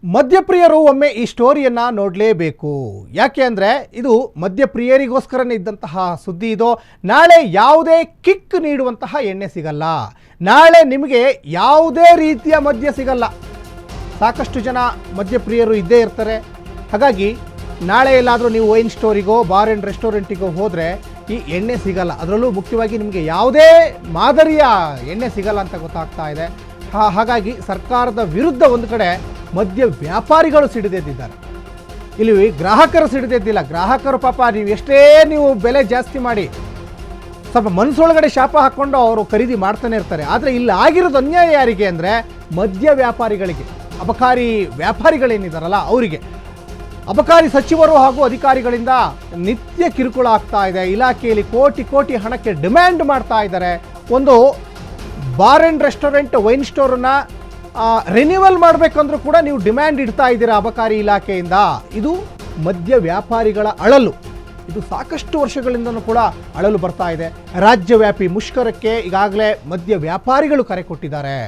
ಮದ್ಯಪ್ರಿಯರು ಒಮ್ಮೆ ಈ ಸ್ಟೋರಿಯನ್ನು ನೋಡಲೇಬೇಕು. ಯಾಕೆ ಅಂದರೆ ಇದು ಮದ್ಯಪ್ರಿಯರಿಗೋಸ್ಕರನೇ ಇದ್ದಂತಹ ಸುದ್ದಿ. ಇದು ನಾಳೆ ಯಾವುದೇ ಕಿಕ್ ನೀಡುವಂತಹ ಎಣ್ಣೆ ಸಿಗಲ್ಲ, ನಾಳೆ ನಿಮಗೆ ಯಾವುದೇ ರೀತಿಯ ಮದ್ಯ ಸಿಗಲ್ಲ. ಸಾಕಷ್ಟು ಜನ ಮದ್ಯಪ್ರಿಯರು ಇದ್ದೇ ಇರ್ತಾರೆ. ಹಾಗಾಗಿ ನಾಳೆ ಎಲ್ಲಾದರೂ ನೀವು ವೈನ್ ಸ್ಟೋರಿಗೋ ಬಾರ್ ಆ್ಯಂಡ್ ರೆಸ್ಟೋರೆಂಟಿಗೋ ಹೋದರೆ ಈ ಎಣ್ಣೆ ಸಿಗಲ್ಲ. ಅದರಲ್ಲೂ ಮುಖ್ಯವಾಗಿ ನಿಮಗೆ ಯಾವುದೇ ಮಾದರಿಯ ಎಣ್ಣೆ ಸಿಗಲ್ಲ ಅಂತ ಗೊತ್ತಾಗ್ತಾ ಇದೆ. ಹಾಗಾಗಿ ಸರ್ಕಾರದ ವಿರುದ್ಧ ಒಂದು ಕಡೆ ಮದ್ಯ ವ್ಯಾಪಾರಿಗಳು ಸಿಡಿದೆದ್ದಿದ್ದಾರೆ. ಇಲ್ಲಿ ಗ್ರಾಹಕರು ಸಿಡಿದೆದ್ದಿಲ್ಲ. ಗ್ರಾಹಕರು ಪಾಪ ನೀವು ಬೆಲೆ ಜಾಸ್ತಿ ಮಾಡಿ ಸ್ವಲ್ಪ ಮನಸ್ಸೊಳಗಡೆ ಶಾಪ ಹಾಕ್ಕೊಂಡು ಅವರು ಖರೀದಿ ಮಾಡ್ತಾನೆ ಇರ್ತಾರೆ. ಆದರೆ ಇಲ್ಲಿ ಆಗಿರೋದು ಅನ್ಯಾಯ ಯಾರಿಗೆ ಅಂದರೆ ಮದ್ಯ ವ್ಯಾಪಾರಿಗಳಿಗೆ, ಅಬಕಾರಿ ವ್ಯಾಪಾರಿಗಳೇನಿದ್ದಾರಲ್ಲ ಅವರಿಗೆ. ಅಬಕಾರಿ ಸಚಿವರು ಹಾಗೂ ಅಧಿಕಾರಿಗಳಿಂದ ನಿತ್ಯ ಕಿರುಕುಳ ಆಗ್ತಾ ಇದೆ. ಇಲಾಖೆಯಲ್ಲಿ ಕೋಟಿ ಕೋಟಿ ಹಣಕ್ಕೆ ಡಿಮ್ಯಾಂಡ್ ಮಾಡ್ತಾ ಇದ್ದಾರೆ. ಒಂದು ಬಾರ್ ಆ್ಯಂಡ್ ರೆಸ್ಟೋರೆಂಟ್ ವೈನ್ ಸ್ಟೋರನ್ನು ರಿನ್ಯೂವಲ್ ಮಾಡಬೇಕಂದ್ರೂ ಕೂಡ ನೀವು ಡಿಮ್ಯಾಂಡ್ ಇಡ್ತಾ ಇದ್ದೀರಾ ಅಬಕಾರಿ ಇಲಾಖೆಯಿಂದ. ಇದು ಮದ್ಯ ವ್ಯಾಪಾರಿಗಳ ಅಳಲು. ಇದು ಸಾಕಷ್ಟು ವರ್ಷಗಳಿಂದನೂ ಕೂಡ ಅಳಲು ಬರ್ತಾ ಇದೆ. ರಾಜ್ಯವ್ಯಾಪಿ ಮುಷ್ಕರಕ್ಕೆ ಈಗಾಗಲೇ ಮದ್ಯ ವ್ಯಾಪಾರಿಗಳು ಕರೆ ಕೊಟ್ಟಿದ್ದಾರೆ.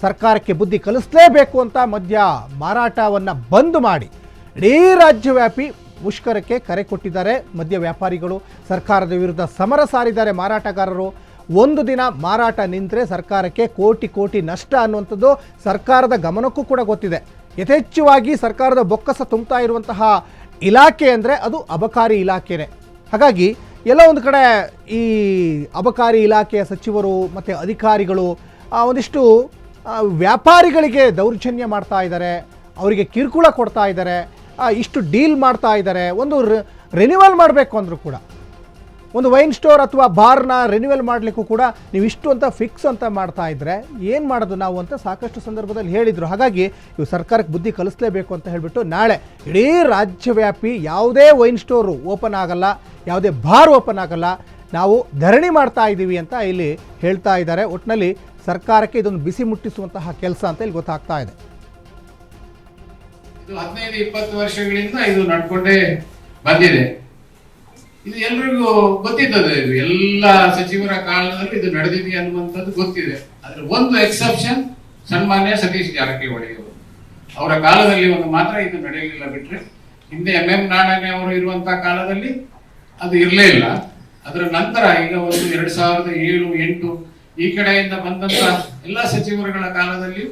ಸರ್ಕಾರಕ್ಕೆ ಬುದ್ಧಿ ಕಲಿಸಲೇಬೇಕು ಅಂತ ಮದ್ಯ ಮಾರಾಟವನ್ನು ಬಂದ್ ಮಾಡಿ ಇಡೀ ರಾಜ್ಯವ್ಯಾಪಿ ಮುಷ್ಕರಕ್ಕೆ ಕರೆ ಕೊಟ್ಟಿದ್ದಾರೆ ಮದ್ಯ ವ್ಯಾಪಾರಿಗಳು. ಸರ್ಕಾರದ ವಿರುದ್ಧ ಸಮರ ಸಾರಿದ್ದಾರೆ ಮಾರಾಟಗಾರರು. ಒಂದು ದಿನ ಮಾರಾಟ ನಿಂತರೆ ಸರ್ಕಾರಕ್ಕೆ ಕೋಟಿ ಕೋಟಿ ನಷ್ಟ ಅನ್ನುವಂಥದ್ದು ಸರ್ಕಾರದ ಗಮನಕ್ಕೂ ಕೂಡ ಗೊತ್ತಿದೆ. ಯಥೇಚ್ಛವಾಗಿ ಸರ್ಕಾರದ ಬೊಕ್ಕಸ ತುಂಬ್ತಾ ಇರುವಂತಹ ಇಲಾಖೆ ಅಂದರೆ ಅದು ಅಬಕಾರಿ ಇಲಾಖೆನೇ. ಹಾಗಾಗಿ ಎಲ್ಲ ಒಂದು ಕಡೆ ಈ ಅಬಕಾರಿ ಇಲಾಖೆಯ ಸಚಿವರು ಮತ್ತು ಅಧಿಕಾರಿಗಳು ಒಂದಿಷ್ಟು ವ್ಯಾಪಾರಿಗಳಿಗೆ ದೌರ್ಜನ್ಯ ಮಾಡ್ತಾ ಇದ್ದಾರೆ, ಅವರಿಗೆ ಕಿರುಕುಳ ಕೊಡ್ತಾ ಇದ್ದಾರೆ, ಇಷ್ಟು ಡೀಲ್ ಮಾಡ್ತಾ ಇದ್ದಾರೆ. ಒಂದು ರಿನ್ಯೂವಲ್ ಮಾಡಬೇಕು ಅಂದರೂ ಕೂಡ ಒಂದು ವೈನ್ ಸ್ಟೋರ್ ಅಥವಾ ಬಾರ್ನ ರಿನ್ಯೂವಲ್ ಮಾಡಲಿಕ್ಕೂ ಕೂಡ ನೀವು ಇಷ್ಟು ಅಂತ ಫಿಕ್ಸ್ ಅಂತ ಮಾಡ್ತಾ ಇದ್ದರೆ ಏನು ಮಾಡೋದು ನಾವು ಅಂತ ಸಾಕಷ್ಟು ಸಂದರ್ಭದಲ್ಲಿ ಹೇಳಿದರು. ಹಾಗಾಗಿ ಇವು ಸರ್ಕಾರಕ್ಕೆ ಬುದ್ಧಿ ಕಲಿಸಲೇಬೇಕು ಅಂತ ಹೇಳಿಬಿಟ್ಟು ನಾಳೆ ಇಡೀ ರಾಜ್ಯವ್ಯಾಪಿ ಯಾವುದೇ ವೈನ್ ಸ್ಟೋರು ಓಪನ್ ಆಗಲ್ಲ, ಯಾವುದೇ ಬಾರ್ ಓಪನ್ ಆಗಲ್ಲ, ನಾವು ಧರಣಿ ಮಾಡ್ತಾ ಇದ್ದೀವಿ ಅಂತ ಇಲ್ಲಿ ಹೇಳ್ತಾ ಇದ್ದಾರೆ. ಒಟ್ಟಿನಲ್ಲಿ ಸರ್ಕಾರಕ್ಕೆ ಇದೊಂದು ಬಿಸಿ ಮುಟ್ಟಿಸುವಂತಹ ಕೆಲಸ ಅಂತ ಇಲ್ಲಿ ಗೊತ್ತಾಗ್ತಾ ಇದೆ. ಇದು 15-20 ವರ್ಷಗಳಿಂದ ಇದು ನಡ್ಕೊಂಡೇ ಬಂದಿದೆ. ಇದು ಎಲ್ರಿಗೂ ಗೊತ್ತಿದ್ದದು. ಇದು ಎಲ್ಲ ಸಚಿವರ ಕಾಲದಲ್ಲಿ ಇದು ನಡೆದಿದೆ ಅನ್ನುವಂಥದ್ದು ಗೊತ್ತಿದೆ. ಆದ್ರೆ ಒಂದು ಎಕ್ಸೆಪ್ಷನ್ ಸನ್ಮಾನ್ಯ ಸತೀಶ್ ಜಾರಕಿಹೊಳಿ ಅವರು, ಅವರ ಕಾಲದಲ್ಲಿ ಒಂದು ಮಾತ್ರ ಇದು ನಡೆಯಲಿಲ್ಲ. ಬಿಟ್ರೆ ಹಿಂದೆ ಎಂ ನಾರಾಯಣ ಅವರು ಇರುವಂತಹ ಕಾಲದಲ್ಲಿ ಅದು ಇರಲೇ ಇಲ್ಲ. ಅದರ ನಂತರ ಈಗ ಒಂದು 2007-8 ಈ ಕಡೆಯಿಂದ ಬಂದಂತ ಎಲ್ಲ ಸಚಿವರುಗಳ ಕಾಲದಲ್ಲಿ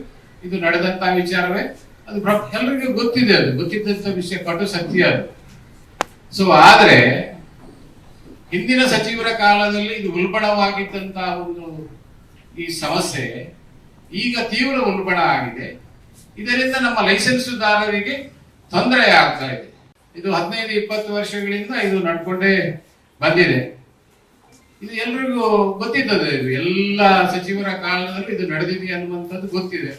ಇದು ನಡೆದಂತ ವಿಚಾರವೇ. ಅದು ಎಲ್ರಿಗೂ ಗೊತ್ತಿದೆ, ಅದು ಗೊತ್ತಿದ್ದಂತ ವಿಷಯ, ಕಟು ಸತ್ಯ ಅದು. ಸೊ ಆದ್ರೆ ಹಿಂದಿನ ಸಚಿವರ ಕಾಲದಲ್ಲಿ ಇದು ಉಲ್ಬಣವಾಗಿದ್ದಂತಹ ಒಂದು ಈ ಸಮಸ್ಯೆ ಈಗ ತೀವ್ರ ಉಲ್ಬಣ ಆಗಿದೆ. ಇದರಿಂದ ನಮ್ಮ ಲೈಸೆನ್ಸುದಾರರಿಗೆ ತೊಂದರೆ ಆಗ್ತಾ ಇದೆ. ಇದು 15-20 ವರ್ಷಗಳಿಂದ ಇದು ನಡ್ಕೊಂಡೇ ಬಂದಿದೆ. ಇದು ಎಲ್ರಿಗೂ ಗೊತ್ತಿದ್ದದು. ಇದು ಎಲ್ಲ ಸಚಿವರ ಕಾಲದಲ್ಲಿ ಇದು ನಡೆದಿದೆ ಅನ್ನುವಂಥದ್ದು ಗೊತ್ತಿದೆ.